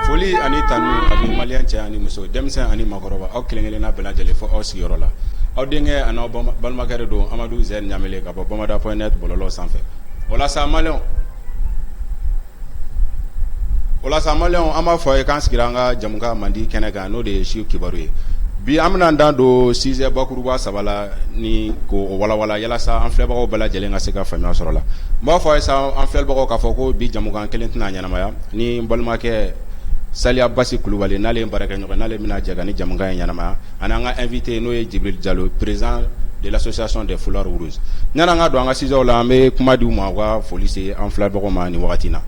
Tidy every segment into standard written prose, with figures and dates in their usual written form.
Foli ani tanu abi malien cɛ ani muso denmisɛn ani makɔrɔba aw kelen-kelenna bɛɛ lajɛlen fo aw sigiyɔrɔ la aw denkɛ ani aw balimakɛ de don Amadou Zɛr Ɲamele ka bɔ bamada.net bɔlɔlɔ sanfɛ walasa malien an b'a fɔ a ye k'an sigira an ka jamukan mandi kɛnɛ kan n'o de ye siw kibaru ye bi an bɛna dan don sujet bakuruba saba la ni k'o walawala yalasa an filɛbagaw bɛɛ lajɛlen ka se ka faamuya sɔrɔ la n b'a fɔ a ye sa an filɛbagaw k'a fɔ ko bi jamukan kelen tɛna ɲɛnamaya ni n balimakɛ Saliya Basi Kulubali n'ale ye baara kɛ ɲɔgɔn n'ale bɛna jɛ ka ni jamukan in ɲɛnamaya ani an ka invité n'o ye Jibril Jalo président de l'association des foulards rouges ɲani an ka don an ka sujet la an bɛ kuma di u ma u ka foli se an filɛbagaw ma ni wagati in na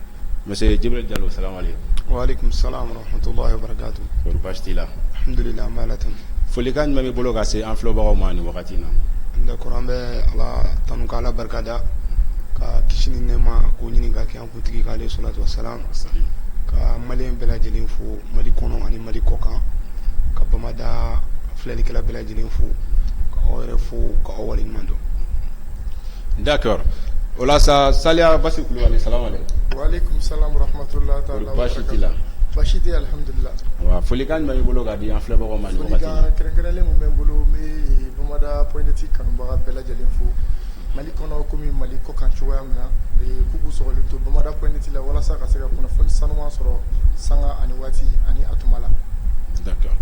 monsieur Jibril Jalo salamu aleykum. Wa aleykum salam wa rahmatullahi wa barakatuh. Kɔri baasi t'i la. Alhamdulillah an bɛ Ala tanu. Folikan jumɛn b'i bolo ka se an filɛbagaw ma ni wagati in na. D'accord an bɛ Ala tanu ka Ala barikada ka kisi ni nɛɛma k'o ɲini ka kɛ an kuntigi k'ale salatu wa salam ka maliyɛn bɛɛ lajɛlen fo Mali kɔnɔ ani Mali kɔkan ka bamada filɛlikɛla bɛɛ lajɛlen fo ka aw yɛrɛ fo ka aw waleɲuman dɔn. D'accord. O la sa Saliya Basi Kulubali salamu aleykum. Wa aleykum salam wa rahmatullahi ta'ala wa baasi t'i la. Baasi tɛ alhamdulillah. Wa folikan jumɛn b'i bolo ka di an filɛbagaw ma ni wagati in na. Folikan kɛrɛnkɛrɛnlen mun bɛ n bolo n bɛ bamada.net kanubaga bɛɛ lajɛlen fo Mali kɔnɔ komi Mali kɔkan cogoya min na k'u k'u sɔgɔlen to bamada.net la walasa ka se ka kunnafoni sanuman sɔrɔ sanga ani waati ani a tuma la. D'accord.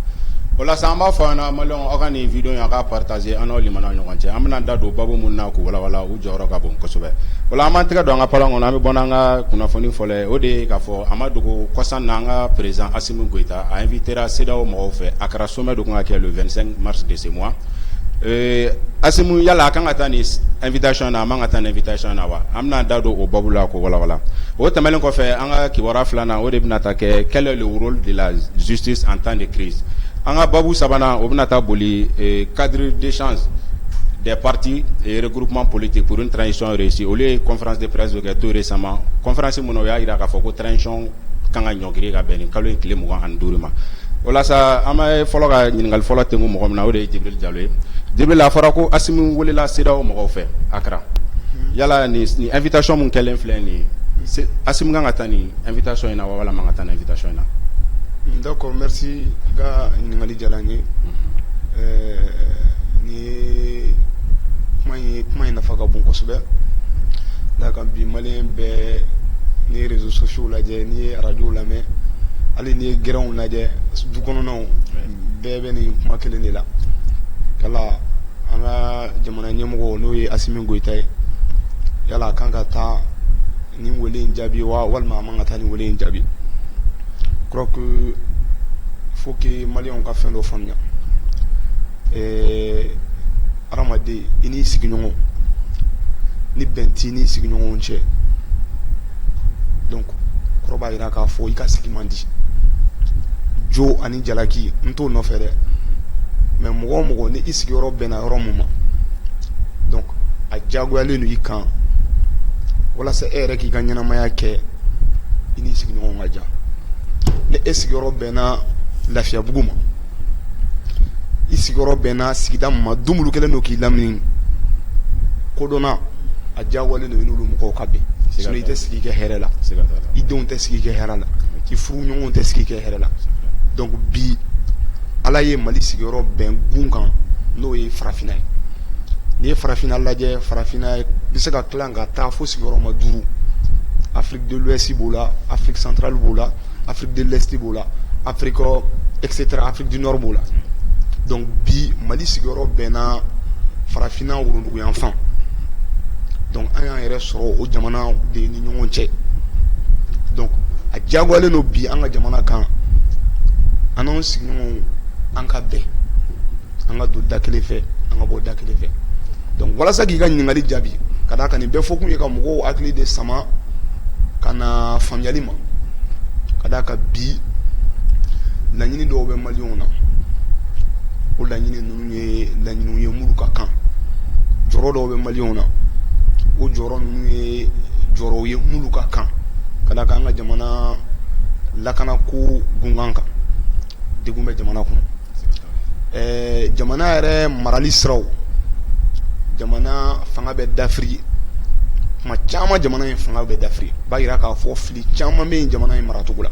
O la sa an b'a fɔ an na maliyɛnw aw ka nin video in a ka partager an n'aw limanaw ɲɔgɔn cɛ an bɛna da don babu mun na k'u walawala u jɔyɔrɔ ka bon kosɛbɛ o la an b'an tɛgɛ don an ka palan kɔnɔ an bɛ bɔ n'an ka kunnafoni fɔlɔ ye o de ye k'a fɔ a ma dogo kɔsan na an ka président Assimi Goïta a invitera CEDEAO mɔgɔw fɛ a kɛra sommet de kan ka kɛ le 25 mars de ce mois Assimi yala a kan ka taa ni invitation na a man ka taa ni invitation na wa an bɛna da don o babu la k'o walawala o tɛmɛnen kɔfɛ an ka kibaruya filanan o de bɛna ta kɛ quel est le rôle de la justice en temps de crise an ka babu sabanan o bɛna taa boli cadre d'échange des partis et regroupements politiques pour une transition réussie olu ye conférence de presse kɛ tout récemment conférence mun o y'a jira k'a fɔ ko transition kan ka ɲɔngiri ka bɛn nin kalo in tile 25 ma o la sa an bɛ fɔlɔ ka ɲininkali fɔlɔ tɛnku mɔgɔ min na o de ye Jibril Jalo ye Jibril a fɔra ko Assimi welela CEDEAO mɔgɔw fɛ Accra yala ni invitation mun kɛlen filɛ nin ye Assimi kan ka taa ni invitation in na wa wala man ka taa ni invitation in na. D'accord merci ga ɲininkali diyara n ye ni kuma in nafa ka bon kosɛbɛ da kan bi maliyɛn bɛɛ ni ye réseaux sociaux lajɛ ni ye radio lamɛn hali ni ye gɛrɛnw lajɛ du kɔnɔnaw bɛɛ bɛ nin kuma kelen de la yala an ka jamana ɲɛmɔgɔ n'o ye Assimi Goïta ye yala a kan ka taa nin wele in jaabi wa walima a man ka taa nin wele in jaabi. Je crois que faut que Maliens ka fɛn dɔ faamuya hadamaden i n'i sigiɲɔgɔnw ni bɛn t'i n'i sigiɲɔgɔnw cɛ donc kɔrɔ b'a jira k'a fɔ i ka sigi man di jo ani jalaki n t'o nɔfɛ dɛ mais mɔgɔ o mɔgɔ ni i sigiyɔrɔ bɛnna yɔrɔ mun ma donc a diyagoyalen don i kan walasa e yɛrɛ k'i ka ɲɛnamaya kɛ i n'i sigiɲɔgɔnw ka jan ni e sigiyɔrɔ bɛnna Lafiyabugu ma i sigiyɔrɔ bɛnna sigida min ma dumuni kelen don k'i lamini kodɔnna a diyagoyalen don i n'olu mɔgɔw ka bɛn sinon i tɛ sigi kɛ hɛrɛ la i denw tɛ sigi kɛ hɛrɛ la i furuɲɔgɔnw tɛ sigi kɛ hɛrɛ la donc bi Ala ye Mali sigiyɔrɔ bɛn gun kan n'o ye farafinna ye n'i ye farafinna lajɛ farafinna bɛ se ka tila ka taa fo sigiyɔrɔma 5 Afrique de l'Ouest b'o la, Afrique centrale b'o la, Afrique de l'Est b'o la, Afrique etc. Afrique du Nord b'o la. Donc bi Mali sigiyɔrɔ bɛnna farafina woroduguyan fan. Donc an y'an yɛrɛ sɔrɔ o jamana de ni ɲɔgɔn cɛ. Donc a diyagoyalen don bi an ka jamana kan an n'anw sigiɲɔgɔnw an ka bɛn an ka don da kelen fɛ an ka bɔ da kelen fɛ. Donc walasa k'i ka ɲininkali jaabi ka d'a kan nin bɛɛ fɔ kun ye ka mɔgɔw hakili de sama ka na faamuyali ma ka d'a kan bi laɲini dɔw bɛ maliyɛnw na o laɲini ninnu ye laɲiniw ye minnu ka kan jɔyɔrɔ dɔw bɛ maliyɛnw na o jɔyɔrɔ ninnu ye jɔyɔrɔw ye minnu ka kan ka d'a kan an ka jamana lakanako gunkan kan degun bɛ jamana kɔnɔ jamana yɛrɛ marali siraw jamana fanga bɛ dafiri kuma caman jamana in fanga bɛ dafiri b'a yira k'a fɔ fili caman bɛ yen jamana in maracogo la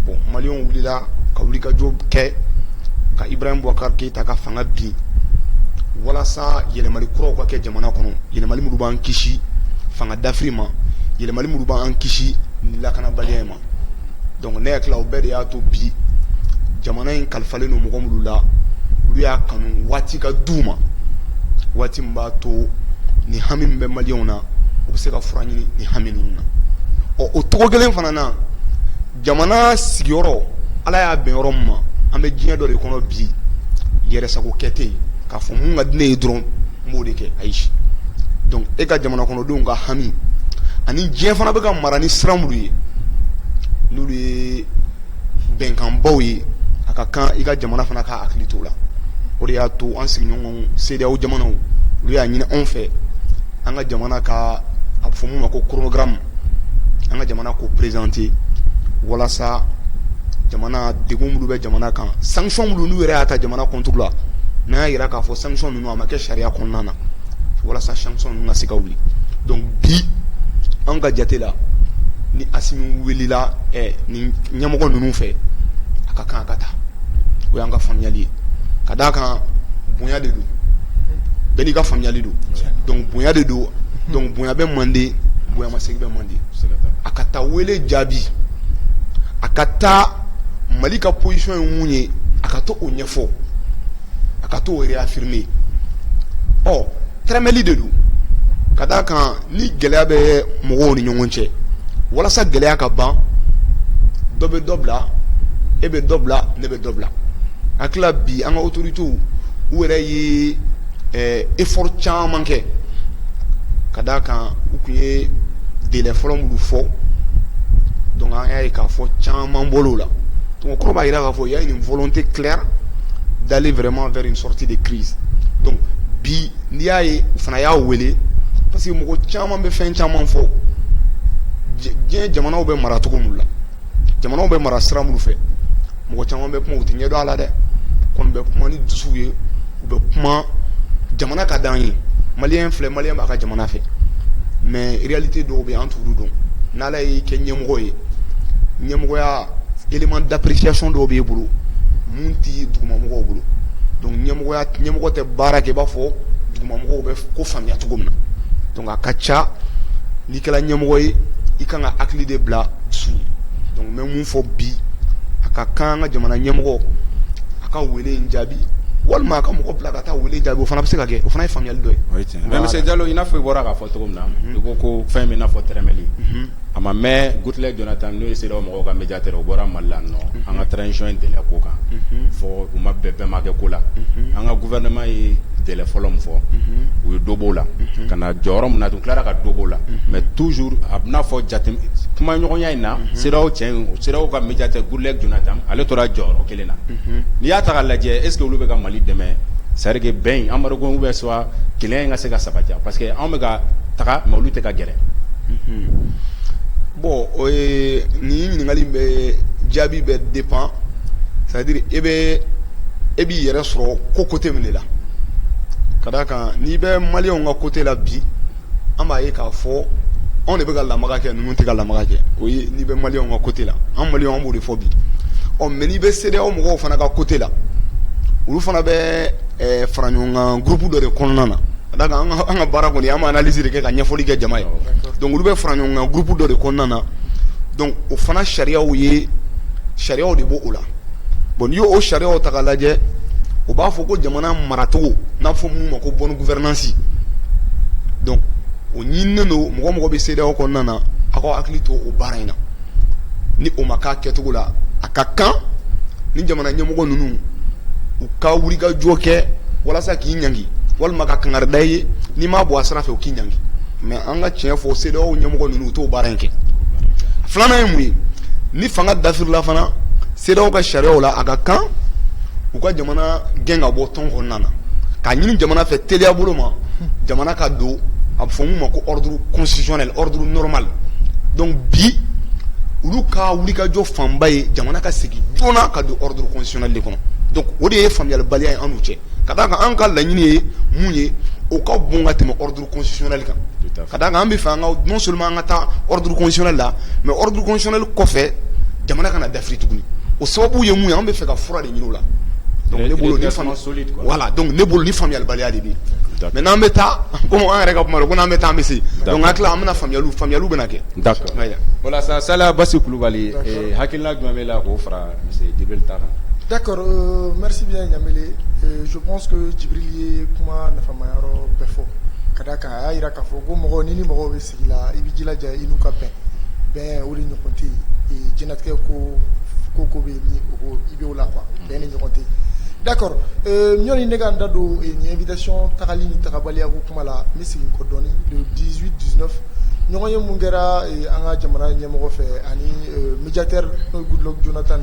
bon maliyɛnw wulila ka wulikajɔ kɛ ka Ibrahim Boubacar Keïta ka fanga bin walasa yɛlɛmali kuraw ka kɛ jamana kɔnɔ yɛlɛmali minnu b'an kisi fanga dafiri ma yɛlɛmali minnu b'an kisi ni lakanabaliya ma donc ne hakili la o bɛɛ de y'a to bi jamana in kalifalen don mɔgɔ minnu la olu y'a kanu waati ka d'u ma waati min b'a to ni hami min bɛ maliyɛnw na u bɛ se ka fura ɲini ni hami ninnu na o cogo kelen fana na jamana sigiyɔrɔ ala y'a bɛn yɔrɔ min ma an bɛ diɲɛ dɔ de kɔnɔ bi yɛrɛsago kɛ tɛ yen k'a fɔ mun ka di ne ye dɔrɔn n b'o de kɛ ayi donc e ka jamana kɔnɔdenw ka hami ani diɲɛ fana bɛ ka mara ni sira minnu ye n'olu ye bɛnkanbaw ye a ka kan i ka jamana fana ka hakili to o la o de y'a to an sigiɲɔgɔnw CEDEAO jamanaw olu y'a ɲini anw fɛ an ka jamana ka a bɛ fɔ mun ma ko chronogramme an ka jamana ko présenter walasa jamana degun minnu bɛ jamana kan sanction minnu n'u yɛrɛ y'a ta jamana compte la n'an y'a yira k'a fɔ sanction ninnu a ma kɛ sariya kɔnɔna na walasa sanction ninnu ka se ka wuli donc bi an ka jate la ni Asimi wulila ni ɲɛmɔgɔ ninnu fɛ a ka kan a ka taa o y'an ka faamuyali ye ka d'a kan bonya de don bɛɛ n'i ka faamuyali don donc bonya de don donc bonya bɛ mande bonya ma segi bɛ mande a ka taa wele jaabi a ka taa Mali ka position ye mun ye a ka to o ɲɛfɔ a ka to o réaffirmer tɛrɛmɛli de don ka d'a kan ni gɛlɛya bɛ mɔgɔw ni ɲɔgɔn cɛ walasa gɛlɛya ka ban dɔ bɛ dɔ bila e bɛ dɔ bila ne bɛ dɔ bila a tila bi an ka autorités u yɛrɛ ye effort caman kɛ ka d'a kan u tun ye délai fɔlɔ minnu fɔ donc an y'a ye k'a fɔ caman bɔr'o la donc o kɔrɔ b'a jira k'a fɔ il y a une volonté claire d'aller vraiment vers une sortie de crise donc bi n'i y'a ye u fana y'a wele parce que mɔgɔ caman bɛ fɛn caman fɔ diɲɛ jamanaw bɛ mara cogo minnu la jamanaw bɛ mara sira minnu fɛ mɔgɔ caman bɛ kuma u tɛ ɲɛ dɔn a la dɛ kɔni bɛ kuma ni dusuw ye u bɛ kuma jamana ka d'an ye maliyɛn filɛ maliyɛn b'a ka jamana fɛ mais réalité dɔw bɛ yen an t'olu dɔn n'ala y'i kɛ ɲɛmɔgɔ ye ɲɛmɔgɔya élément d'appréciation dɔw b'e bolo mun tɛ dugumamɔgɔw bolo donc ɲɛmɔgɔ tɛ baara kɛ i b'a fɔ dugumamɔgɔw bɛ ko faamuya cogo min na donc a ka ca n'i kɛra ɲɛmɔgɔ ye i kan ka hakili de bila dusu ye donc n bɛ mun fɔ bi a ka kan an ka jamana ɲɛmɔgɔ a ka wele in jaabi walima a ka mɔgɔ bila ka taa wele jaabi o fana bɛ se ka kɛ o fana ye faamuyali dɔ ye. mais monsieur Diallo i n'a fɔ i bɔra k'a fɔ cogo min na i ko ko fɛn min n'a fɔ tɛrɛmɛli a ma mɛn Goodluck Jonathan n'o ye CEDEAO mɔgɔw ka médiateur o bɔra Mali la nɔ an ka transition in délai ko kan fɔ u ma bɛɛ ma kɛ ko la an ka gouvernement ye délai fɔlɔ min fɔ u ye dɔ b'o la ka na jɔyɔrɔ min na tun tilara ka dɔ b'o la mais toujours a bɛna fɔ jate kuma ɲɔgɔnya in na CEDEAO ka médiateur Goodluck Jonathan ale tora jɔyɔrɔ kelen na n'i y'a ta ka lajɛ est ce que olu bɛ ka Mali dɛmɛ c'est à dire que bɛn an b'a dɔn bɛ soit kelenya in ka se ka sabati parce que anw bɛ ka taga mais olu tɛ ka gɛrɛ. Bon nin ɲininkali bɛ jaabi bɛ dépend c'est à dire e b'i yɛrɛ sɔrɔ ko côté min de la ka d'a kan n'i bɛ maliyɛnw ka côté la bi an b'a ye k'a fɔ anw de bɛ ka lamaga kɛ ninnu tɛ ka lamaga kɛ o ye n'i bɛ maliyɛnw ka côté la an maliyɛnw an b'o de fɔ bi mais n'i bɛ CEDEAO mɔgɔw fana ka côté la olu fana bɛ fara ɲɔgɔn kan groupe dɔ de kɔnɔna na ka da an ka baara kɔni an ma analyse de kɛ ka ɲɛfɔli kɛ jama ye donc olu bɛ fara ɲɔgɔn kan groupe dɔ de kɔnɔna na donc o fana sariyaw de b'o la bon n'i y'o sariyaw ta k'a lajɛ o b'a fɔ ko jamana maracogo n'a fɔ mun ma ko bonne gouvernance donc o ɲininen don mɔgɔ bɛ CEDEAO kɔnɔna na a ka hakili to o baara in na ni o ma k'a kɛcogo la a ka kan ni jamana ɲɛmɔgɔ ninnu u ka wulikajɔ kɛ walasa k'i ɲangi walima ka kangari da ye n'i m'a bɔ a sira fɛ o k'i ɲangi mais an ka tiɲɛ fɔ CEDEAO ɲɛmɔgɔ ninnu u t'o baara in kɛ filanan ye mun ye ni fanga dafirila fana CEDEAO ka sariyaw la a ka kan u ka jamana gɛn ka bɔ tɔn kɔnɔna na k'a ɲini jamana fɛ teliya bolo ma jamana ka don a bɛ fɔ mun ma ko ordre constitutionnel ordre normal donc bi olu ka wulikajɔ fanba ye jamana ka segin joona ka don ordre constitutionnel de kɔnɔ donc o de ye faamuyalibaliya ye an n'u cɛ ka d'a kan an ka laɲini ye mun ye o ka bon ka tɛmɛ ordre constitutionnel kan ka d'a kan an bɛ fɛ an ka non seulement an ka taa ordre constitutionnel la mais ordre constitutionnel kɔfɛ jamana kana dafiri tuguni o sababu ye mun ye an bɛ fɛ ka fura de ɲini o la donc ne bolo ni voilà donc ne bolo ni faamuyalibaliya de bɛ yen mais n'an bɛ taa comme an yɛrɛ ka kuma don ko n'an bɛ taa an bɛ se donc an tila an bɛna faamuyaliw bɛna kɛ d'accord voilà sa Sala Basi Kulubali hakilina jumɛn bɛ la k'o fara monsieur Djibril ta kan d'accord merci bien Ɲamele je pense que Djibril ye kuma nafamayɔrɔ bɛɛ fɔ ka d'a kan a y'a jira k'a fɔ ko mɔgɔ ni mɔgɔw bɛ sigi la i bɛ jilaja i n'u ka bɛn o de ɲɔgɔn tɛ yen diɲɛlatigɛ ko bɛ yen ni i bɛ o la quoi bɛn ni ɲɔgɔn tɛ yen d'accord ɲɔni ne ka n da don nin invitation tagali ni tagabaliya ko kuma la n bɛ segin kɔ dɔɔni le 18-19 ɲɔgɔn ye mun kɛra an ka jamana ɲɛmɔgɔ fɛ ani médiateur n'o ye Goodluck Jonathan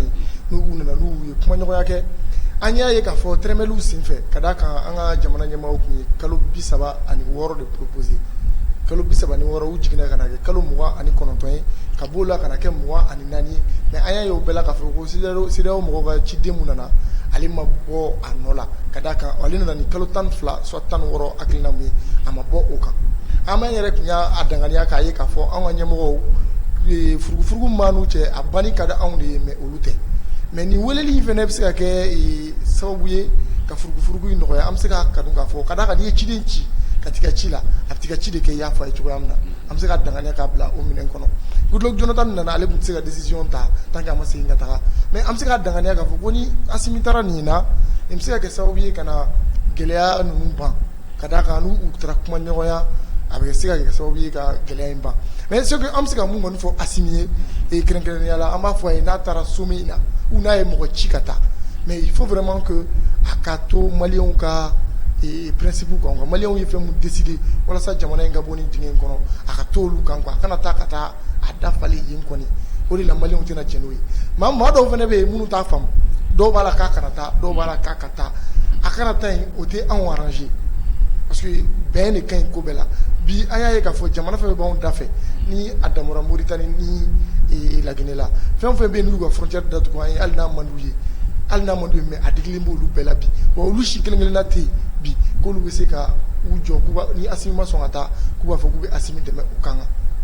n'u nana n'u ye kuma ɲɔgɔnya kɛ an y'a ye k'a fɔ tɛrɛmɛliw senfɛ ka d'a kan an ka jamana ɲɛmɔgɔw tun ye kalo 36 de proposé kalo 36 u jiginna ka na kɛ kalo 29 ye ka b'o la ka na kɛ 24 ye mais an y'a ye o bɛɛ la k'a fɔ ko CEDEAO mɔgɔw ka ciden mun nana ale ma bɔ a nɔ la ka d'a kan ale nana ni kalo 12 soit 16 hakilina mun ye a ma bɔ o kan an b'an yɛrɛ tun y'a danganiya k'a ye k'a fɔ an ka ɲɛmɔgɔw furugufurugu man n'u cɛ a banni ka di anw de ye mais olu tɛ mais nin weleli in fana bɛ se ka kɛ sababu ye ka furugufurugu in nɔgɔya an bɛ se k'a kanu k'a fɔ ka d'a kan n'i ye ciden ci ka t'i ka ci la a bɛ t'i ka ci de kɛ i y'a fɔ a ye cogoya min na an bɛ se ka danganiya k'a bila o minɛn kɔnɔ Goodluck Jonathan nana ale tun tɛ se ka décision ta tant que a ma segin ka taga mais an bɛ se ka danganiya k'a fɔ ko ni Asimi taara nin na nin bɛ se ka kɛ sababu ye ka na gɛlɛya ninnu ban ka d'a kan n'u taara kuma ɲɔgɔnya a bɛ se ka kɛ sababu ye ka gɛlɛya in ban mais ce que an bɛ se ka mun kɔni fɔ Asimi ye kɛrɛnkɛrɛnnenya la an b'a fɔ a ye n'a taara sommet in na ou n'a ye mɔgɔ ci ka taa mais il faut vraiment que a ka to maliyɛnw ka principe kan quoi maliyɛnw ye fɛn mun décider walasa jamana in ka bɔ nin dingɛ in kɔnɔ a ka to olu kan quoi a kana taa ka taa a dafalen yen kɔni o de la maliyɛnw tɛna jɛn n'o ye maa dɔw fana bɛ yen minnu t'a faamu dɔw b'a la k'a kana taa dɔw b'a la k'a ka taa a kana taa yen o tɛ anw arranger parce que bɛn de ka ɲi ko bɛɛ la bi an y'a ye k'a fɔ jamana fɛn fɛn b'anw da fɛ ni a damɔra Moritani ni Laginɛ la fɛn o fɛn bɛ yen n'u ka frontière datugu an ye hali n'a man d'u ye mais a digilen b'olu bɛɛ la bi wa olu si kelen kelenna tɛ yen bi k'olu bɛ se ka u jɔ ni Asimi ma sɔn ka taa k'u b'a fɔ k'u bɛ Asimi dɛmɛ u kan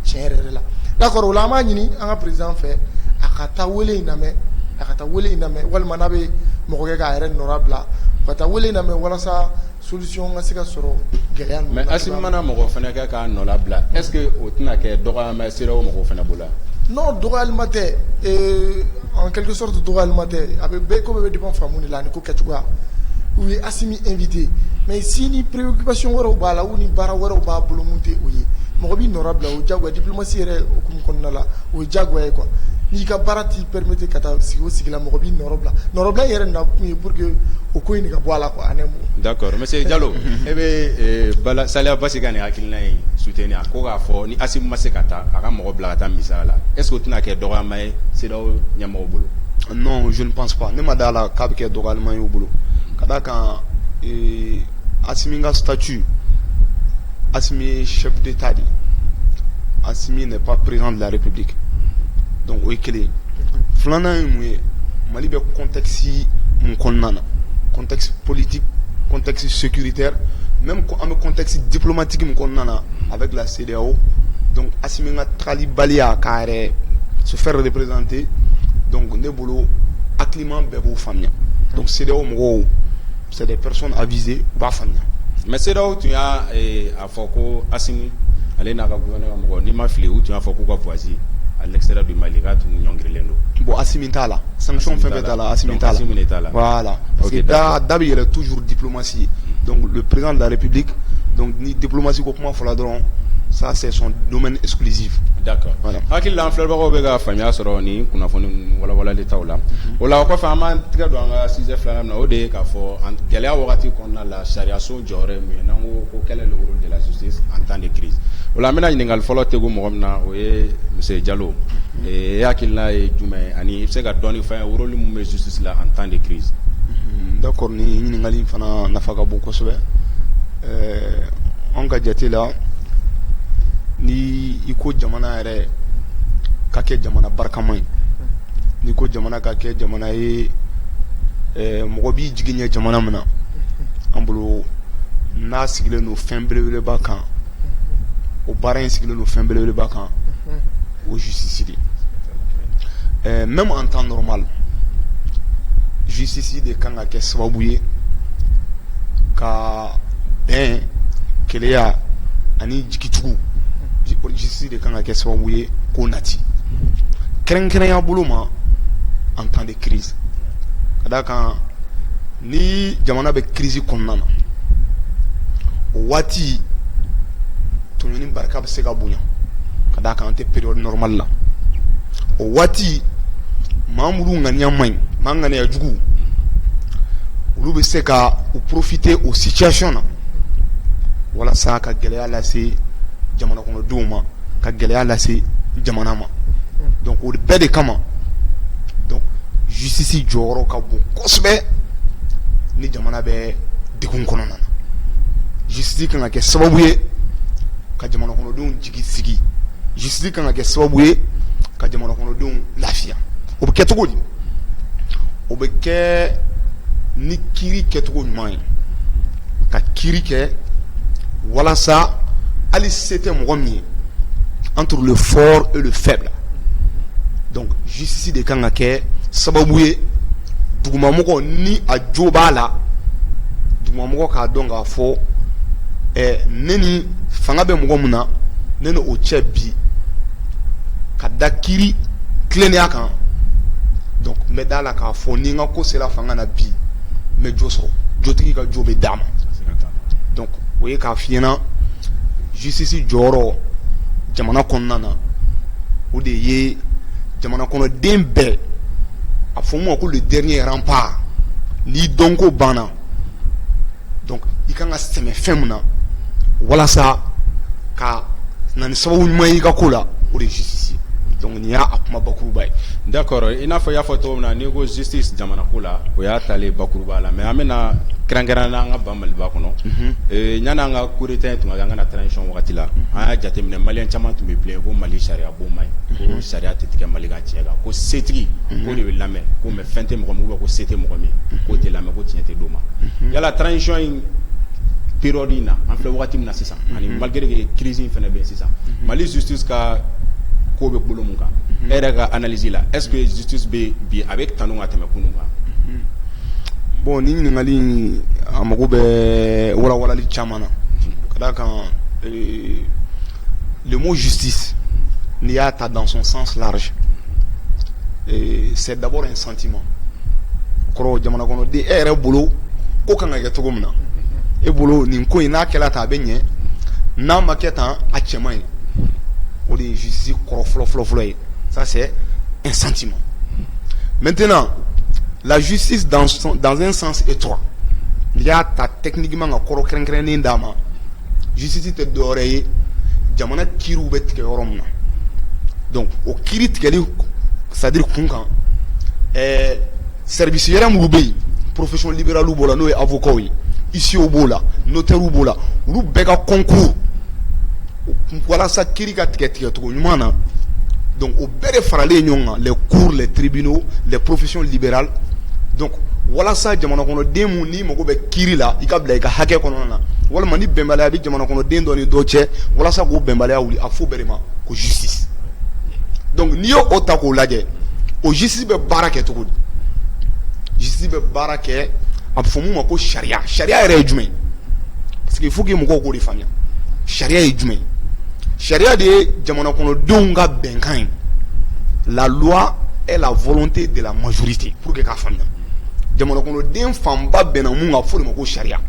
tiɲɛ yɛrɛ la d'accord o la an b'a ɲini an ka président fɛ a ka taa wele in lamɛn walima n'a bɛ mɔgɔ kɛ k'a yɛrɛ nɔra bila ka taa wele in lamɛn walasa solution ka se ka sɔrɔ gɛlɛya ninnu. mais Asimi mana mɔgɔ fana kɛ k'a nɔ labila est ce que o tɛna kɛ dɔgɔyama CEDEAO mɔgɔw fana bolo wa. non dɔgɔyalima tɛ en quelque sorte dɔgɔyalima tɛ a bɛ bɛɛ ko bɛɛ bɛ dépend faamu de la ani ko kɛcogoya u ye Asimi invité mais si ni préoccupation wɛrɛw b'a la ou ni baara wɛrɛw b'a bolo mun tɛ o ye mɔgɔ b'i nɔra bila o diyagoya diplomatie yɛrɛ hukumu kɔnɔna la o ye diyagoya ye quoi n'i ka baara t'i permettre ka taa sigi o sigi la mɔgɔ b'i nɔrɔbila yɛrɛ na kun ye pour que o ko in ka bɔ a la quoi en un mot. d'accord monsieur Diallo e bɛ Saliya Basi ka nin hakilina in soutenir ko k'a fɔ ni Asimi ma se ka taa a ka mɔgɔ bila ka taa misala la est ce que o tɛna kɛ dɔgɔyama ye CEDEAO ɲɛmɔgɔw bolo. non je ne pense pas ne ma d'a la k'a bɛ kɛ dɔgɔyalima ye u bolo ka d'a kan Asimi ka statut Asimi ye chef d'état de Asimi n'est pas président de la République donc o ye kelen filanan ye mun ye Mali bɛ contexte mun kɔnɔna na contexte politique contexte sécuritaire même an bɛ contexte diplomatique mun kɔnɔna na avec la CEDEAO donc Asimi ka tagalibaliya k'a yɛrɛ se faire représenter donc ne bolo hakilima bɛɛ b'o faamuya donc CEDEAO mɔgɔw c'est des personnes avisées u b'a faamuya mais CEDEAO tun y'a a fɔ ko Assimi ale n'a ka gouvernement mɔgɔ n'i ma fili u tun y'a fɔ k'u ka voisin à l'extérieur du Mali k'a tun ɲɔngirilen don. Bon Assimi t'a la sanction fɛn fɛn t'a la Assimi t'a la voilà parce que da bɛ yɛlɛ toujours diplomatie donc le président de la République donc ni diplomatie ko kuma fɔla dɔrɔn ça c'est son domaine exclusif. D'accord. Voilà. Hakili la an filɛbagaw bɛ ka faamuya sɔrɔ ni kunnafoni walawalali taw la. O la o kɔfɛ an b'an tigɛ don an ka sujet filanan na o de ye k'a fɔ gɛlɛya wagati kɔnɔna la sariyaso jɔyɔrɔ ye mun ye n'an ko quel est le rôle de la justice en temps de crise. O la an bɛna ɲininkali fɔlɔ tegu mɔgɔ min na o ye monsieur Diallo. E hakilina ye jumɛn ye ani i bɛ se ka dɔɔni fɔ an ye rôle mun bɛ justice la en temps de crise. D'accord ni ɲininkali fana nafa ka bon kosɛbɛ. An ka jate la ni i ko jamana yɛrɛ ka kɛ jamana barikama ye ni ko jamana ka kɛ jamana ye mɔgɔ b'i jigi ɲɛ jamana min na an bolo n'a sigilen don fɛn belebeleba kan o baara in sigilen don fɛn belebeleba kan o justice de même en temps normal justice de kan ka kɛ sababu ye ka bɛn keleya ani jigitugu justice de kan ka kɛ sababu ye ko nati kɛrɛnkɛrɛnya bolo ma en temps de crise ka da kan ni jamana bɛ crise kɔnɔna na o waati tɔɲɔni barika bɛ se ka bonya ka da kan an tɛ période normale la o waati maa minnu ŋaniya man ɲi maa ŋaniya jugu olu bɛ se ka u profiter o situation na walasa ka gɛlɛya lase jamana kɔnɔdenw ma ka gɛlɛya lase jamana ma donc o bɛɛ de kama donc justice jɔyɔrɔ ka bon kosɛbɛ ni jamana bɛ degun kɔnɔna na justice kan ka kɛ sababu ye ka jamana kɔnɔdenw jigi sigi justice kan ka kɛ sababu ye ka jamana kɔnɔdenw lafiya o bɛ kɛ cogo di o bɛ kɛ ni kiiri kɛcogo ɲuman ye ka kiiri kɛ walasa ali se tɛ mɔgɔ min ye entre le fort et le faible donc justice de kan ka kɛ sababu ye dugumamɔgɔ ni a jo b'a la dugumamɔgɔ k'a dɔn k'a fɔ ne ni fanga bɛ mɔgɔ min na ne ni o cɛ bi ka da kiiri tilennenya kan donc n bɛ da la k'a fɔ ni n ka ko sera fanga na bi n bɛ jo sɔrɔ jotigi ka jo bɛ d'a ma donc o ye k'a f'i ɲɛna justice jɔyɔrɔ jamana kɔnɔna na o de ye jamana kɔnɔden bɛɛ a fɔ mun ma ko le dernier rempart ni dɔnko banna donc i kan ka sɛmɛ fɛn min na walasa ka na ni sababu ɲuman ye i ka ko la o de ye justice ye donc nin y'a kuma bakuruba ye. D'accord i n'a fɔ i y'a fɔ cogo min na n'i ko justice jamana ko la o y'a talen bakuruba la mais an bɛna kɛrɛnkɛrɛnnenya an ka ban Maliba kɔnɔ yanni an ka coup d'État in tun ka kɛ an ka na transition wagati la an y'a jateminɛ maliyɛn caman tun bɛ plaindre ko Mali sariya bon man ɲi ko sariya tɛ tigɛ Mali ka tiɲɛ kan ko setigi ko de bɛ lamɛn ko mais fɛn tɛ mɔgɔ min ou bien ko se tɛ mɔgɔ min k'o tɛ lamɛn ko tiɲɛ tɛ d'o ma yala transition in période in na an filɛ wagati min na sisan ani malgré que crise in fana bɛ yen sisan Mali justice ka ko bɛ bolo mun kan e yɛrɛ ka analyse la est-ce que justice bɛ bi a bɛ tanu ka tɛmɛ kunun kan. Bon ni ɲininkali a mago bɛ walawalali caman na ka da kan le mot justice n'i y'a ta dans son sens large c'est d'abord un sentiment kɔrɔ jamana kɔnɔden e yɛrɛ bolo ko kan ka kɛ cogo min na e bolo nin ko in n'a kɛla tan a bɛ ɲɛ n'a ma kɛ tan a cɛ man ɲi o de ye justice kɔrɔ fɔlɔ ye ça c'est un sentiment. Maintenant la justice dans un sens étroit n'i y'a ta techniquement ka kɔrɔ kɛrɛnkɛrɛnnen d'a ma justice tɛ dɔwɛrɛ ye jamana kiiriw bɛ tigɛ yɔrɔ min na donc o kiiri tigɛli c'est à dire kun kan service yɛrɛ minnu bɛ yen profession libérale b'o la n'o ye avocat ye huissier b'o la notaire b'o la olu bɛɛ ka concours walasa kiiri ka tigɛ cogo ɲuman na donc o bɛɛ de faralen ɲɔgɔn kan les cours les tribunaux les professions libérales donc walasa jamana kɔnɔden mun n'i mago bɛ kiiri la i ka bila i ka hakɛ kɔnɔna na walima ni bɛnbaliya bɛ jamana kɔnɔden dɔ ni dɔ cɛ walasa k'o bɛnbaliya wuli a fɔ bɛɛ de ma ko justice donc n'i y'o ta k'o lajɛ o justice bɛ baara kɛ cogo di justice bɛ baara kɛ a bɛ fɔ mun ma ko sariya yɛrɛ ye jumɛn parce qu'il faut que mɔgɔw k'o de faamuya sariya ye jumɛn sariya de ye jamana kɔnɔdenw ka bɛnkan ye la loi est la volonté de la majorité pour que k'a faamuya jamana kɔnɔden fanba bɛnna mun kan fo de ma ko sariya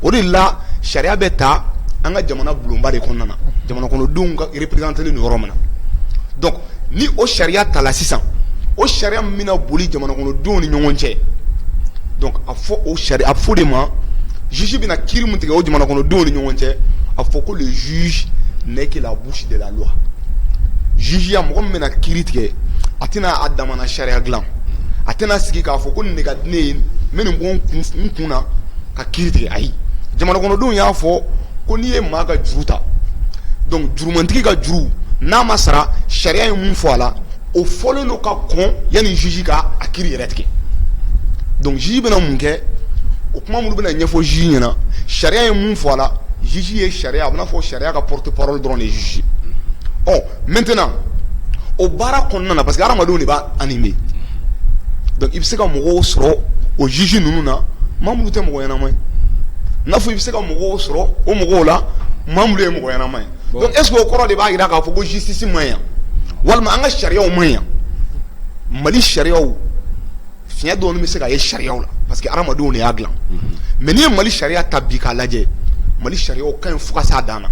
o de la sariya bɛ ta an ka jamana bulonba de kɔnɔna na jamana kɔnɔdenw ka représentelen don yɔrɔ min na donc ni o sariya tala sisan o sariya min bɛna boli jamana kɔnɔdenw ni ɲɔgɔn cɛ donc a fɔ o sariya a fɔ de ma juge bɛna kiiri mun tigɛ o jamana kɔnɔdenw ni ɲɔgɔn cɛ a fɔ ko le juge n'est que la bouche de la loi juge ya mɔgɔ min bɛna kiiri tigɛ a tɛna a damana sariya dilan a tɛna sigi k'a fɔ ko nin de ka di ne ye n bɛ nin bɔ n kun na ka kiiri tigɛ ayi jamana kɔnɔdenw y'a fɔ ko n'i ye maa ka juru ta donc jurumantigi ka juru n'a ma sara sariya ye mun fɔ a la o fɔlen don ka kɔn yanni juge ka a kiiri yɛrɛ tigɛ donc juge bɛna mun kɛ o kuma minnu bɛna ɲɛfɔ juge ɲɛna sariya ye mun fɔ a la juge ye sariya a bɛna fɔ sariya ka porte parole dɔrɔn de ye juge maintenant o baara kɔnɔna na parce que hadamadenw de b'a animé donc i bɛ se ka mɔgɔw sɔrɔ o juge ninnu na maa minnu tɛ mɔgɔ ɲɛnama ye n'a fɔ i bɛ se ka mɔgɔw sɔrɔ o mɔgɔw la maa minnu ye mɔgɔ ɲɛnama ye donc est ce que o kɔrɔ de b'a jira k'a fɔ ko justice man ɲi yan walima an ka sariyaw man ɲi yan mali sariyaw fiɲɛ dɔɔni bɛ se ka ye sariyaw la parce que hadamadenw de y'a dilan mais n'i ye mali sariya ta bi k'a lajɛ mali sariyaw ka ɲi fo ka s'a dan na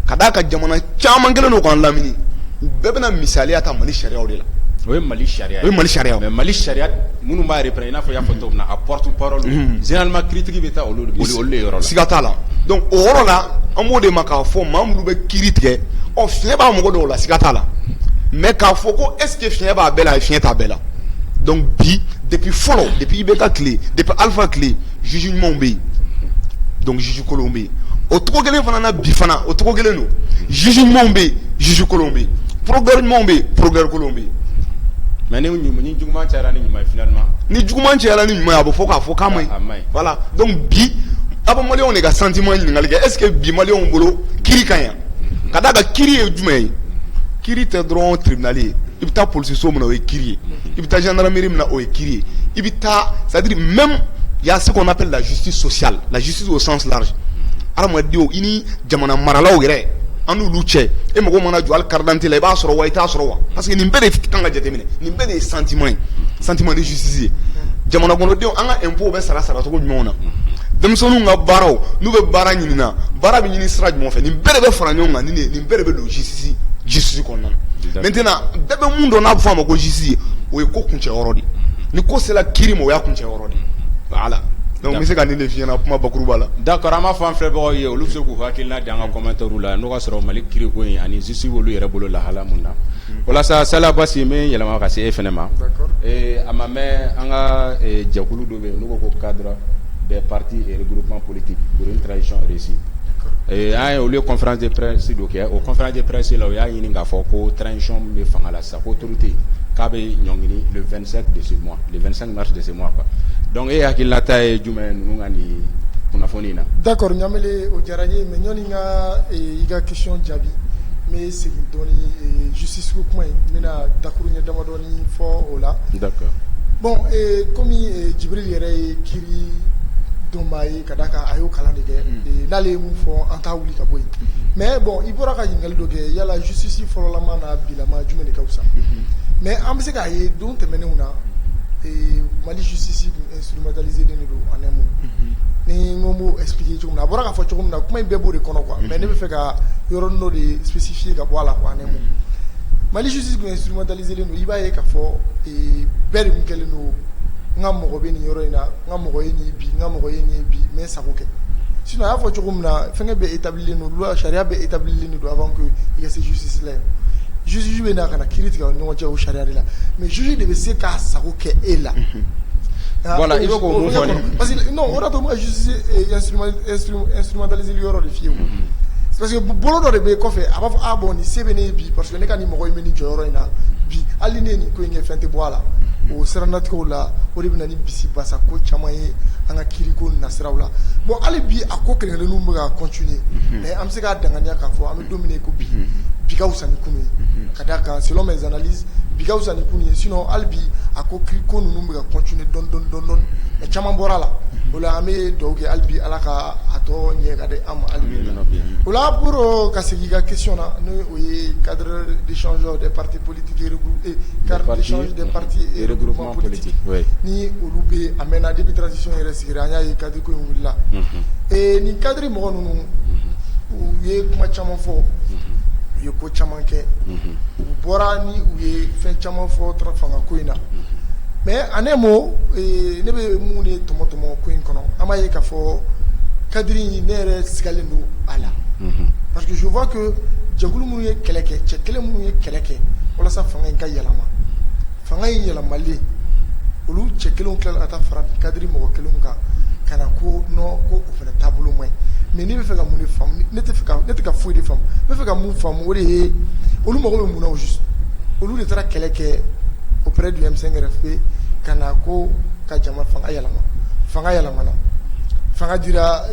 ka d'a kan jamana caman kɛlen don k'an lamini u bɛɛ bɛna misaliya ta mali sariyaw de la o ye mali sariya o ye mali sariya mais mali sariya minnu b'a reprendre i n'a fɔ i y'a fɔ cogo min na a porte parole généralement critique bɛ taa olu de yɔrɔ la siga t'a la donc o yɔrɔ la an b'o de ma k'a fɔ maa minnu bɛ kiiri tigɛ fiɲɛ b'a mɔgɔ dɔw la siga t'a la mais k'a fɔ ko est ce que fiɲɛ b'a bɛɛ la fiɲɛ t'a bɛɛ la donc bi depuis fɔlɔ depuis IBK tile depuis Alpha tile juge ɲumanw bɛ yen donc juge kolonw bɛ yen o cogo kelen fana na bi fana o cogo kelen don juge ɲumanw bɛ yen juge kolonw bɛ yen procureur ɲumanw bɛ yen procureur kolonw bɛ yen mais ni juguman cayara ni ɲuman ye finalement ni juguman cayara ni ɲuman ye a bɛ fɔ k'a fɔ k'a ma ɲi voilà donc bi a bɛ maliyɛnw de ka sentiment ɲininkali kɛ est ce que bi maliyɛnw bolo kiiri ka ɲi ka d'a kan kiiri ye jumɛn ye kiiri tɛ dɔrɔn tribunal ye i bɛ taa polisiso min na o ye kiiri ye i bɛ taa gendarmerie min na o ye kiiri ye i bɛ taa c'est à dire même il y a ce qu'on appelle la justice sociale la justice au sens large hadamadenw i ni jamana maralaw yɛrɛ an n'olu cɛ e mago mana jɔ hali carte d'identité la i b'a sɔrɔ wa i t'a sɔrɔ wa parce que nin bɛɛ de kan ka jateminɛ nin bɛɛ de ye sentiment ye sentiment de justice ye jamana kɔnɔdenw an ka impôt bɛ sara cogo jumɛnw na denmisɛnninw ka baaraw n'u bɛ baara ɲinina baara bɛ ɲini sira jumɛn fɛ nin bɛɛ de bɛ fara ɲɔgɔn kan nin bɛɛ de bɛ don justice kɔnɔna na maintenant bɛɛ bɛ mun dɔn n'a bɛ fɔ a ma ko justice o ye ko kuncɛ yɔrɔ de ni ko sera kiiri ma o y'a kuncɛ yɔrɔ de voilà donc n bɛ se ka nin de f'i ɲɛna kuma bakuruba la d'accord an b'a fɔ an filɛbagaw ye olu bɛ se k'u hakilina di an ka commentaire la n'o ka sɔrɔ mali kiiriko in ani justice b'olu yɛrɛ bolo lahala mun na walasa Sala Basi n bɛ yɛlɛma ka se e fɛnɛ ma a ma mɛn an ka jɛkulu dɔ bɛ yen n'u ko ko cadre des partis et regroupements politiques pour une transition réussie an ye olu ye conférence de presse dɔ kɛ o conférence de presse la o y'a ɲini k'a fɔ ko transition bɛ fanga la sisan ko autorité k'a bɛ ɲɔngiri le 25 de ce mois le 25 mars de ce mois quoi donc e hakililata ye jumɛn ninnu ka nin kunnafoni in na. d'accord Ɲamele o diyara n ye mais ɲɔni ka i ka question jaabi n bɛ segin dɔɔni justice ko kuma in n bɛna dakuru ɲɛ damadɔni fɔ o la. d'accord bon komi Jibril yɛrɛ ye kiiri dɔnbaa ye ka d'a kan a y'o kalan de kɛ n'ale ye mun fɔ an t'a wuli ka bɔ yen mais bon i bɔra ka ɲininkali dɔ kɛ yala justice fɔlɔlama n'a bilama jumɛn de ka fisa mais an bɛ se k'a ye don tɛmɛnenw na Mali justice instrumentalisé de don en un mot ni n ko n b'o expliquer cogo min na a bɔra k'a fɔ cogo min na kuma in bɛɛ b'o de kɔnɔ quoi mais ne bɛ fɛ ka yɔrɔnin dɔ de spécifier ka bɔ a la quoi en un mot Mali justice instrumentalisé don i b'a ye k'a fɔ bɛɛ de kun kɛlen don n ka mɔgɔ bɛ nin yɔrɔ in na n ka mɔgɔ ye nin ye bi n ka mɔgɔ ye nin ye bi mais sago kɛ sinon a y'a fɔ cogo min na fɛnkɛ bɛ établilen don loi sariya bɛ établilen don avant que i ka se justice la juge bɛ na ka na kiiri tigɛ ni ɲɔgɔn cɛ o sariya de la mais juge de bɛ se k'a sago kɛ e la voilà i bɛ k'o mun fɔ nin parce que non o de to ma justice instrumentaliser yɔrɔ de f'i ye parce que bolo dɔ de bɛ kɔfɛ a b'a fɔ ah bon nin se bɛ ne ye bi parce que ne ka nin mɔgɔ in bɛ nin jɔyɔrɔ in na bi hali ne ye nin ko in kɛ fɛn tɛ bɔ a la o siranatigɛw la o de bɛ na ni bisi basa ko caman ye an ka kiiriko nasiraw la bon hali bi a ko kelen-kelenninw bɛ ka continuer mais an bɛ se k'a danganiya k'a fɔ an bɛ don min na i ko bi bi ka fisa ni kunu ye ka d'a kan selon mes analyses bigaw sa ni kuni sinon albi ako ko nunu be ka continuer don mais chaman bora la ola ame doge albi alaka ato nyega de am albi ola pour ka segi ga question na no oye cadre d'échange des partis politiques et regroupés cadre d'échange des partis et regroupements politiques ni olube amena depuis transition et resiranya e cadre ko willa et ni cadre mo nunu ye kuma chaman fo ye ko caman kɛ u bɔra ni u ye fɛn caman fɔ fanga ko in na mais en un mot ne bɛ mun de tɔmɔ ko in kɔnɔ an b'a ye k'a fɔ kadiri ne yɛrɛ sigalen don a la parce que je vois que jɛkulu minnu ye kɛlɛ kɛ cɛ kelen minnu ye kɛlɛ kɛ walasa fanga in ka yɛlɛma fanga in yɛlɛmalen olu cɛ kelenw tilala ka taa fara kadiri mɔgɔ kelenw kan ka na ko non ko o fana taabolo man ɲi mais ne bɛ fɛ ka mun de faamu ne tɛ ka foyi de faamu ne bɛ fɛ ka mun faamu o de ye olu mago bɛ mun na au juste olu de taara kɛlɛ kɛ auprès du M5 RFP ka na ko ka jama fanga yɛlɛmana fanga dira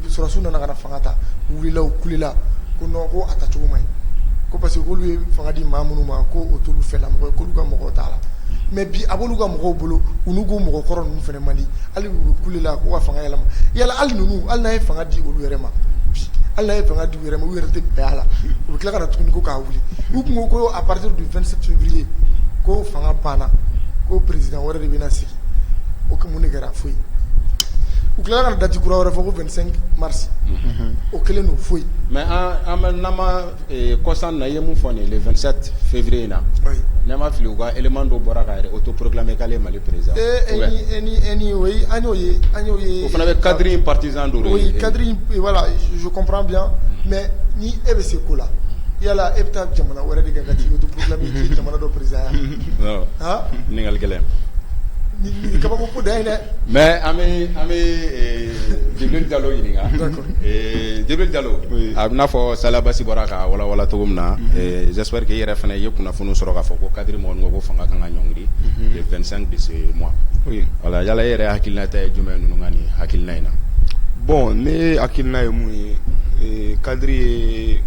sɔrɔsiw nana ka na fanga ta u wulila u kulila ko non ko a tacogo man ɲi ko parce que k'olu ye fanga di maa minnu ma ko o t'olu fɛla mɔgɔ ye k'olu ka mɔgɔw t'a la mais bi a b'olu ka mɔgɔw bolo u n'u ko mɔgɔ kɔrɔ ninnu fana man di hali u bɛ kulela ko ka fanga yɛlɛma yala hali ninnu hali n'a ye fanga di olu yɛrɛ ma bi hali n'a ye fanga di u yɛrɛ ma u yɛrɛ tɛ bɛn a la u bɛ tila ka na tuguni ko k'a wuli u tun ko ko à partir du 27 février ko fanga banna ko président wɛrɛ de bɛna sigi o ka mun de kɛra foyi u tilala ka na date kura wɛrɛ fɔ ko 25 mars o kelen don foyi mais n'an ma constant na ye mun fɔ nin le 27 février na ne ma fili u ka élément dɔ bɔra ka yɛrɛ autoproclamé k'ale ye Mali président eni oui an y'o ye o fana bɛ cadre in partisan dɔ oui cadre voilà je comprends bien mais ni e bɛ se ko la yala e bɛ taa jamana wɛrɛ de kan ka t'i autoproclamé k'i jamana dɔ président ya han ɲininkali gɛlɛn ni kabako ko da ye dɛ mais an bɛ Jibril Jalo ɲininka Jibril Jalo a bɛna fɔ Sala Basi bɔra ka walawala cogo min na j'espère que i yɛrɛ fana ye kunnafoni sɔrɔ k'a fɔ ko kadiri mɔgɔ ko fanga kan ka ɲɔngiri le 25 de ce mois voilà yala e yɛrɛ hakilina ta ye jumɛn ninnu ka nin hakilina in na bon ne hakilina ye mun ye kadiri ye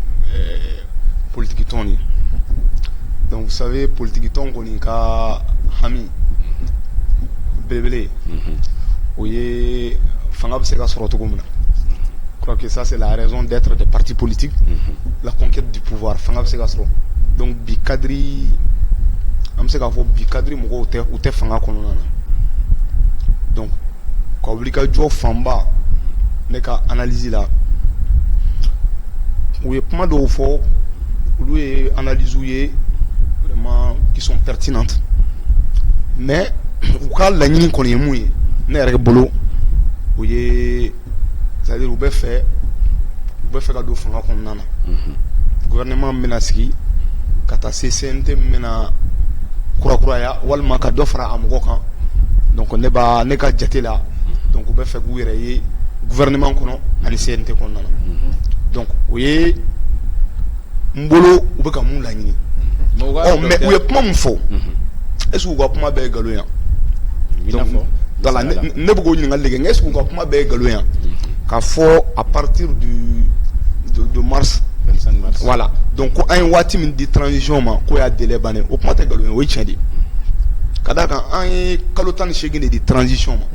politique tɔn de donc vous savez politique tɔn kɔni ka hami belebele o ye fanga bɛ se ka sɔrɔ cogo min na je crois que ça c'est la raison d'être des partis politiques la conquête du pouvoir fanga bɛ se ka sɔrɔ donc bi kadiri an bɛ se k'a fɔ bi kadiri mɔgɔw u tɛ fanga kɔnɔna na donc ka wulikajɔ fanba ne ka analyse la u ye kuma dɔw fɔ olu ye analyse ye vraiment qui sont pertinentes mais u ka laɲini kɔni ye mun ye ne yɛrɛ bolo o ye c'est-à-dire u bɛ fɛ ka don fanga kɔnɔna na gouvernement bɛna sigi ka taa se CNT bɛna kurakuraya walima ka dɔ fara a mɔgɔ kan donc ne ka jate la donc u bɛ fɛ k'u yɛrɛ ye gouvernement kɔnɔ ani CNT kɔnɔna na donc o ye n bolo u bɛ ka mun laɲini mais u ye kuma mun fɔ est-ce que u ka kuma bɛɛ ye nkalon ye donc voilà ne bɛ k'o ɲininkali kɛ est-ce que u ka kuma bɛɛ ye nkalon ye k'a fɔ à partir de mars 25 mars voilà donc ko an ye waati min di transition ma ko y'a délai bannen o kuma tɛ nkalon ye o ye tiɲɛ de ye ka d'a kan an ye kalo 18 de di transition ma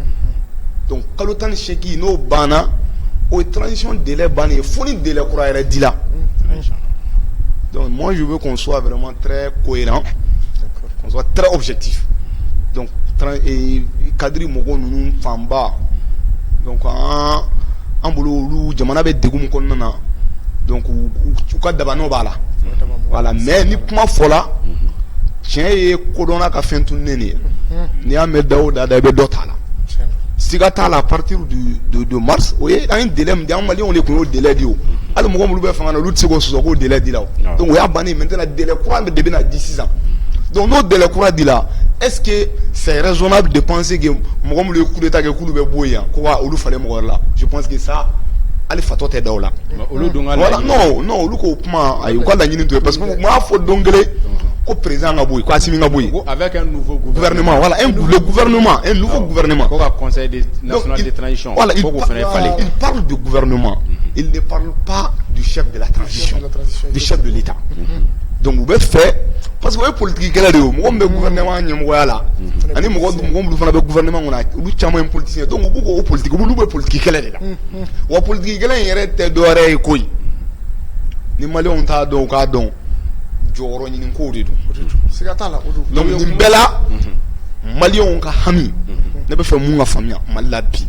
donc kalo 18 n'o banna o ye transition délai bannen ye fo ni délai kura yɛrɛ dila donc moi je veux qu'on soit vraiment très cohérent qu'on soit très objectif donc kadiri mɔgɔw ninnu fanba donc an bolo olu jamana bɛ degun min kɔnɔna na donc u ka dabanaw b'a la voilà mais ni kuma fɔla tiɲɛ ye kodɔnna ka fɛn tununnen de ye n'i y'a mɛn da o da i bɛ dɔ t'a la siga t'a la à partir de mars o ye an ye délai min di an maliyɛnw de tun y'o délai di o hali mɔgɔ minnu bɛ fanga na olu tɛ se k'o sɔsɔ k'o délai dira o donc o y'a bannen maintenant délai kura de bɛna di sisan donc n'o délai kura dira est-ce que c'est raisonnable de penser que mɔgɔ minnu ye coup d'état kɛ k'olu bɛ bɔ yen ko ka olu falen mɔgɔ wɛrɛ la je pense que ça hali fatɔ tɛ da o la voilà non olu k'o kuma ayi u ka laɲini to ye parce que u m'a fɔ don kelen ko président ka bɔ yen ko Assimi ka bɔ yen avec un nouveau gouvernement voilà un nouveau gouvernement ko ka conseil national de transition voilà il parle de gouvernement il ne parle pas du chef de la transition du chef de l'État donc u bɛ fɛ parce que o ye politique kɛlɛ de ye mɔgɔ min bɛ gouvernement ɲɛmɔgɔya la ani mɔgɔ minnu fana bɛ gouvernement kɔnɔ olu caman ye politicien donc u b'u k'o politique olu bɛ politique kɛlɛ de la wa politique kɛlɛ in yɛrɛ tɛ dɔwɛrɛ ye koyi ni maliyɛnw t'a dɔn u k'a dɔn jɔyɔrɔ ɲini kow de don siga t'a la o don donc nin bɛɛ la maliyɛnw ka hami ne bɛ fɛ mun ka faamuya Mali la bi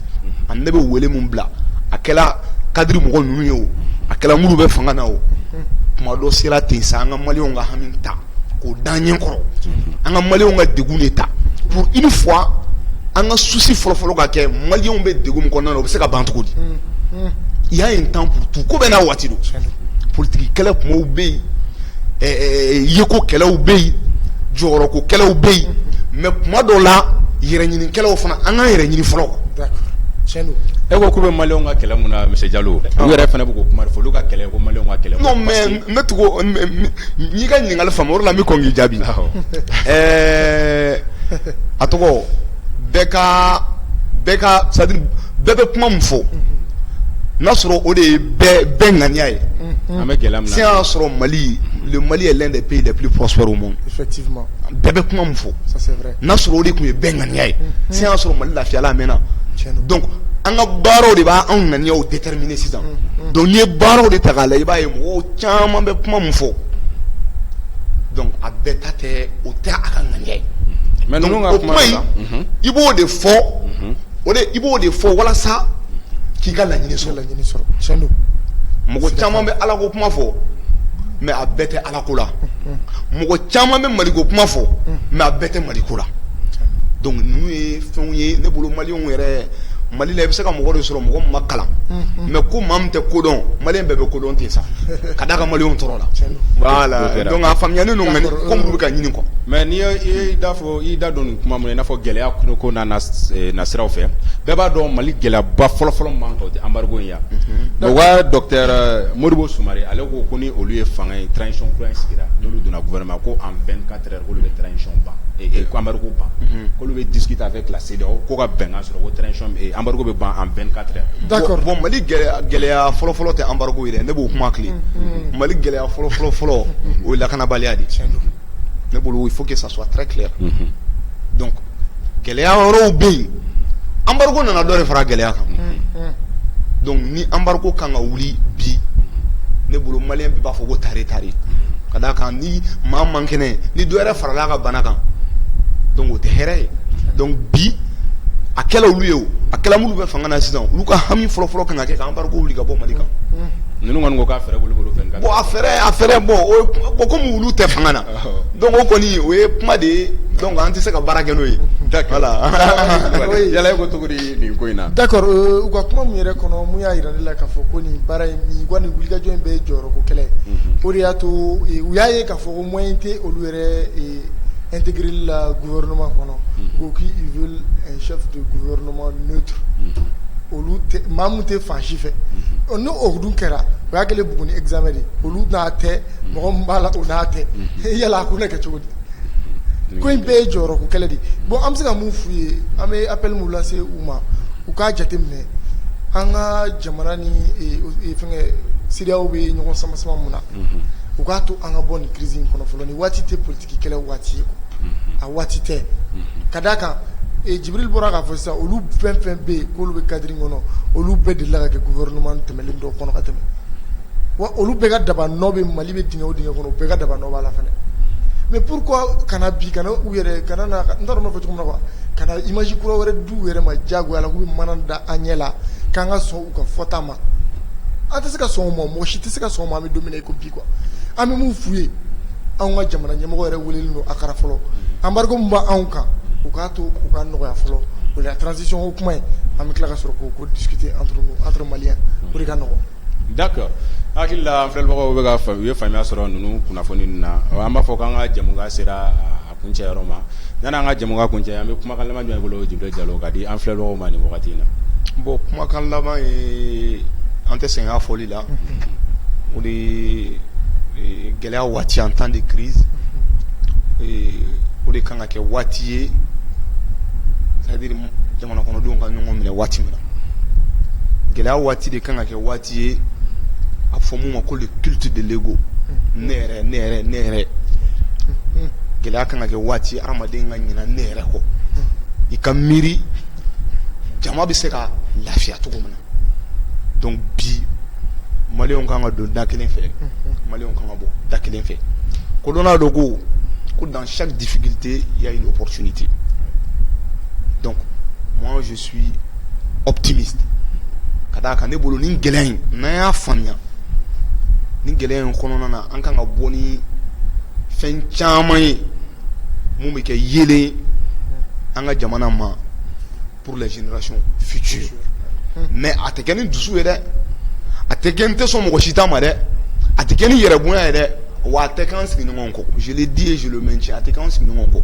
ani ne bɛ wele mun bila a kɛla kadiri mɔgɔ ninnu ye o a kɛla minnu bɛ fanga na o kuma dɔ sera ten sa an ka maliyɛnw ka hami ta k'o da ɲɛ kɔrɔ an ka maliyɛnw ka degun de ta pour une fois an ka souci fɔlɔfɔlɔ ka kɛ maliyɛnw bɛ degun min kɔnɔna na o bɛ se ka ban cogo di il y a un temps pour tout ko bɛɛ n'a waati don politique kɛlɛ kumaw bɛ yen yeko kɛlɛw bɛ yen jɔyɔrɔko kɛlɛw bɛ yen mais kuma dɔw la yɛrɛ ɲini kɛlɛw fana an k'an yɛrɛ ɲini fɔlɔ e ko k'u bɛ maliyɛnw ka kɛlɛ mun na monsieur Jalo u yɛrɛ fana bɛ k'o kuma de fɔ olu ka kɛlɛ ko maliyɛnw ka kɛlɛ non mais ne tugu n'i ka ɲininkali faamu o de la n bɛ kɔn k'i jaabi a tɔgɔ bɛɛ ka c'est-à-dire bɛɛ bɛ kuma min fɔ n'a sɔrɔ o de ye bɛɛ ŋaniya ye an bɛ gɛlɛya min na si y'a sɔrɔ Mali le Mali est l'un des pays les plus prospères au monde effectivement bɛɛ bɛ kuma min fɔ ça c'est vrai n'a sɔrɔ o de tun ye bɛɛ ŋaniya ye si y'a sɔrɔ Mali lafiyala a mɛnna donc an ka baaraw de b'a anw ŋaniyaw déterminer sisan donc n'i ye baaraw de ta k'a lajɛ i b'a ye mɔgɔw caman bɛ kuma min fɔ donc a bɛɛ ta tɛ o tɛ a ka ŋaniya ye mais donc ninnu o ka kuma kuma in i b'o de fɔ i b'o de fɔ walasa k'i ka laɲini sɔrɔ mɔgɔ caman bɛ ala ko kuma fɔ mais a bɛɛ tɛ ala ko la mɔgɔ caman bɛ maliko kuma fɔ mais a bɛɛ tɛ maliko la donc ninnu ye fɛnw ye ne bolo maliyɛnw yɛrɛ Mali la i bɛ se ka mɔgɔ de sɔrɔ mɔgɔ min ma kalan mais ko maa min tɛ kodɔn maliyɛn bɛɛ bɛ kodɔn ten sa ka d'a ka maliyɛnw tɔɔrɔ la voilà donc a faamuyalen don mais ko minnu bɛ ka ɲini quoi mais n'i ye i da don nin kuma mun na i n'a fɔ gɛlɛya ko na siraw fɛ bɛɛ b'a dɔn Mali gɛlɛyaba fɔlɔfɔlɔ man kan o tɛ embargo in ya donc wa docteur Modibo Sumare ale ko ni olu ye fanga ye transition kura in sigira n'olu donna gouvernement ko en 24 heures k'olu bɛ transition ban ko embargo ban k'olu bɛ discuter avec la CEDEAO ko ka bɛnkan sɔrɔ ko transition embargo bɛ ban en 24 heures d'accord bon Mali gɛlɛya fɔlɔfɔlɔ tɛ embargo ye dɛ ne b'o kuma tile Mali gɛlɛya fɔlɔfɔlɔ o ye lakanabaliya de ne bolo il faut que ça soit très clair donc gɛlɛya yɔrɔw bɛ yen embargo nana dɔ de fara gɛlɛya kan donc ni embargo kan ka wuli bi ne bolo maliyɛn bɛɛ b'a fɔ ko tare ka d'a kan ni maa man kɛnɛ ni dɔ yɛrɛ farala a ka bana kan donc o tɛ hɛrɛ ye donc bi a kɛla olu ye o a kɛla minnu bɛ fanga na sisan olu ka hami fɔlɔfɔlɔ kan ka kɛ ka embargo wuli ka bɔ Mali kan ninnu kɔni ko k'a fɛɛrɛ bolo fɛn kan bon a fɛɛrɛ bon comme olu tɛ fanga na donc o kɔni o ye kuma de ye donc an tɛ se ka baara kɛ n'o ye voilà yala e ko cogo di nin ko in na d'accord u ka kuma min yɛrɛ kɔnɔ mun y'a yira ne la k'a fɔ ko nin baara in wa nin wulikajɔ in bɛɛ ye jɔyɔrɔko kɛlɛ o de y'a to u y'a ye k'a fɔ ko moyen tɛ olu yɛrɛ intégrer la gouvernement kɔnɔ ko qu'ils veulent un chef de gouvernement neutre olu maa mun tɛ fan si fɛ ni o dun kɛra o y'a kɛlen Buguni examen de olu n'a tɛ mɔgɔ min b'a la o n'a tɛ yala a ko ne kɛ cogo di ko in bɛɛ ye jɔyɔrɔko kɛlɛ de bon an bɛ se ka mun f'u ye an bɛ appel mun lase u ma u k'a jateminɛ an ka jamana ni fɛngɛ CEDEAO bɛ ɲɔgɔn sama mun na u k'a to an ka bɔ nin crise in kɔnɔ fɔlɔ nin waati tɛ politique kɛlɛ waati ye a waati tɛ ka d'a kan Jibril bɔra k'a fɔ sisan olu fɛn fɛn bɛ yen k'olu bɛ cadre in kɔnɔ olu bɛɛ delila ka kɛ gouvernement tɛmɛlen dɔ kɔnɔ ka tɛmɛ wa olu bɛɛ ka daba nɔ bɛ Mali bɛ dingɛ o dingɛ kɔnɔ u bɛɛ ka daba nɔ b'a la fɛnɛ mais pourquoi kana bi kana u yɛrɛ kana na n t'a dɔn n b'a fɔ cogo min na quoi kana image kura wɛrɛ d'u yɛrɛ ma diyagoya la k'u bɛ mana da an ɲɛ la k'an ka sɔn u ka fɔta ma an tɛ se ka sɔn o ma mɔgɔ si tɛ se ka sɔn o ma an bɛ don min na i ko bi quoi an bɛ mun f'u ye anw ka jamana ɲɛmɔgɔ yɛrɛ welelen don a kɛra fɔlɔ embargo min b'anw kan u k'a to u ka nɔgɔya fɔlɔ o la transition o kuma in an bɛ tila ka sɔrɔ k'o discuter entre maliens o de ka nɔgɔn d'accord hakili la an filɛbagaw bɛ ka u ye faamuya sɔrɔ ninnu kunnafoni ninnu na an b'a fɔ k'an ka jamukan sera a kuncɛ yɔrɔ ma yanni an ka jamukan kuncɛ an bɛ kumakan laban jumɛn bolo Jibril Jalo ka di an filɛbagaw ma nin wagati in na bon kumakan laban ye an tɛ sɛgɛn a fɔli la o de ye gɛlɛya waati en temps de crise o de kan ka kɛ waati ye c'est-à-dire jamana kɔnɔdenw ka ɲɔgɔn minɛ waati min na gɛlɛya waati de kan ka kɛ waati ye a fɔ mun ma ko le culte de l'ego ne yɛrɛ gɛlɛya kan ka kɛ waati adamaden ka ɲina ne yɛrɛ kɔ i ka miiri jama bɛ se ka lafiya cogo min na donc bi maliyɛnw kan ka don da kelen fɛ maliyɛnw kan ka bɔ da kelen fɛ ko dɔ n'a dɔn ko dans chaque difficulté il y a une opportunité donc moi je suis optimiste ka d'a kan ne bolo nin gɛlɛya in n'an y'a faamuya nin gɛlɛya in kɔnɔna na an kan ka bɔ ni fɛn caman ye mun bɛ kɛ yeelen an ka jamana ma pour les générations futures mais a tɛ kɛ ni dusu ye dɛ a tɛ kɛ n tɛ sɔn mɔgɔ si ta ma dɛ a tɛ kɛ ni yɛrɛbonya ye dɛ wa a tɛ k'an sigiɲɔgɔn kɔ je le dis et je le maintiens a tɛ k'an sigiɲɔgɔn kɔ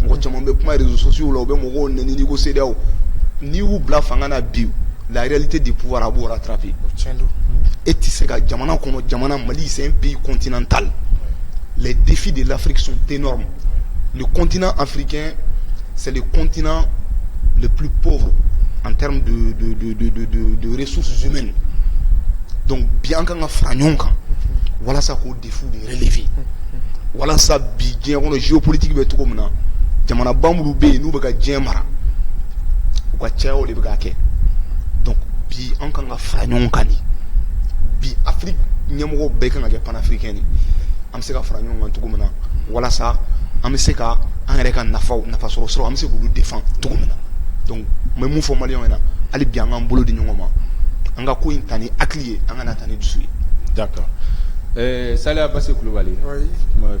mɔgɔ caman bɛ kuma réseaux sociaux la u bɛ mɔgɔw nɛni n'i ko CEDEAO n'i y'u bila fanga na bi la réalité du pouvoir a b'o rattraper e tɛ se ka jamana kɔnɔ jamana Mali c'est un pays continental les défis de l'Afrique sont énormes le continent africain c'est le continent le plus pauvre en termes de ressources humaines donc bien kan ka fara ɲɔgɔn kan walasa k'o défi de relever walasa bi diɲɛ kɔnɔ géopolitique bɛ cogo min na jamanaba minnu bɛ yen n'u bɛ ka diɲɛ mara u ka caya o de bɛ ka kɛ donc bi an kan ka fara ɲɔgɔn kan de bi Afrique ɲɛmɔgɔw bɛɛ kan ka kɛ panafricain de an bɛ se ka fara ɲɔgɔn kan cogo min na walasa an bɛ se ka an yɛrɛ ka nafa sɔrɔ siraw an bɛ se k'olu défendre cogo min na donc n bɛ mun fɔ maliyɛnw ɲɛna hali bi an k'an bolo di ɲɔgɔn ma an ka ko in ta ni hakili ye an ka na ta ni dusu ye. D'accord. Saliya Basi Kulubali. Oui.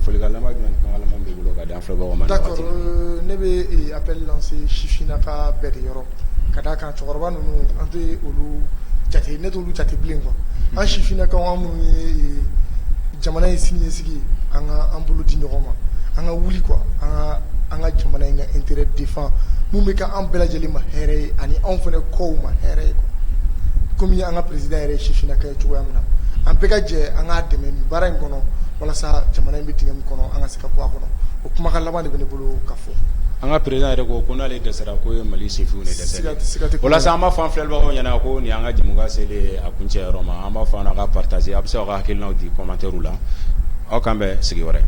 Folikan laban jumɛn kan laban b'i bolo ka di an filɛbagaw ma. D'accord. Ne bɛ appel lancer sifinnaka bɛɛ de yɔrɔ ka d'a kan cɛkɔrɔba ninnu an tɛ olu jate ne t'olu jate bilen quoi. An sifinnakaw an minnu ye jamana in siniɲɛsigi an ka an bolo di ɲɔgɔn ma an ka wuli quoi an ka jamana in ka intérêt défend mun bɛ kɛ an bɛɛ lajɛlen ma hɛrɛ ye ani anw fana kɔw ma hɛrɛ ye quoi. Komi an ka président yɛrɛ ye sifinnaka ye cogoya min na an bɛɛ ka jɛ an k'a dɛmɛ nin baara in kɔnɔ walasa jamana in bɛ dingɛ min kɔnɔ an ka se ka bɔ a kɔnɔ o kumakan laban de bɛ ne bolo ka fɔ. An ka président yɛrɛ ko n'ale dɛsɛra ko ye Mali sifiw ne dɛsɛlen o la sa an b'a fɔ an filɛbagaw ɲɛna ko nin y'an ka jɛmukan selen a kuncɛyɔrɔ ma an b'a fɔ an ka partager a bɛ se k'aw ka hakilinaw di commentaire la aw k'an bɛn sigi wɛrɛ.